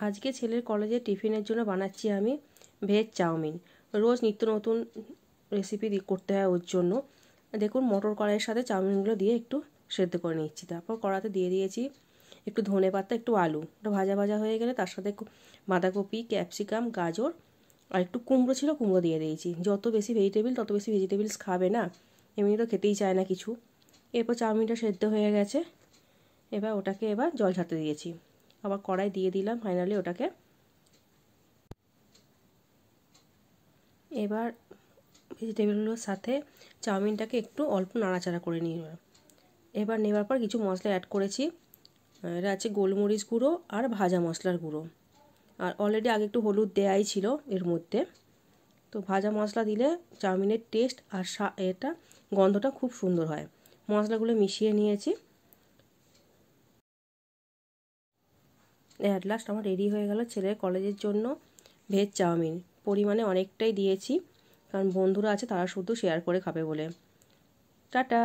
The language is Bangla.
আজকে ছেলের কলেজে টিফিনের জন্য বানাচ্ছি আমি ভেজ চাউমিন। রোজ নিত্য নতুন রেসিপি করতে হয় ওর জন্য। দেখুন মটর কড়াইয়ের সাথে চাউমিনগুলো দিয়ে একটু সেদ্ধ করে নিচ্ছি। তারপর কড়াতে দিয়ে দিয়েছি একটু ধনেপাতা, একটু আলু। ওটা ভাজা ভাজা হয়ে গেলে তার সাথে বাঁধাকপি, ক্যাপসিকাম, গাজর আর একটু কুমড়ো ছিল, কুমড়ো দিয়ে দিয়েছি। যত বেশি ভেজিটেবল তত বেশি ভেজিটেবলস খাবে না, এমনি তো খেতেই চায় না কিছু। এরপর চাউমিনটা সেদ্ধ হয়ে গেছে, এবার ওটাকে জল ঝাড়তে দিয়েছি। আবার কড়াই দিয়ে দিলাম ফাইনালি ওটাকে। এবার ভেজিটেবলগুলোর সাথে চাউমিনটাকে একটু অল্প নাড়াচাড়া করে নিয়ে এবার নেবার পর কিছু মশলা অ্যাড করেছি। এটা আছে গোলমরিচ গুঁড়ো আর ভাজা মশলার গুঁড়ো। আর অলরেডি আগে একটু হলুদ দেয়াই ছিল এর মধ্যে। তো ভাজা মশলা দিলে চাউমিনের টেস্ট আর এটা গন্ধটা খুব সুন্দর হয়। মশলাগুলো মিশিয়ে নিয়েছি। অ্যাট লাস্ট আমার রেডি হয়ে গেল ছেলের কলেজের জন্য ভেজ চাউমিন। পরিমাণে অনেকটাই দিয়েছি, কারণ বন্ধুরা আছে তারা শুধু শেয়ার করে খাবে বলে। টাটা।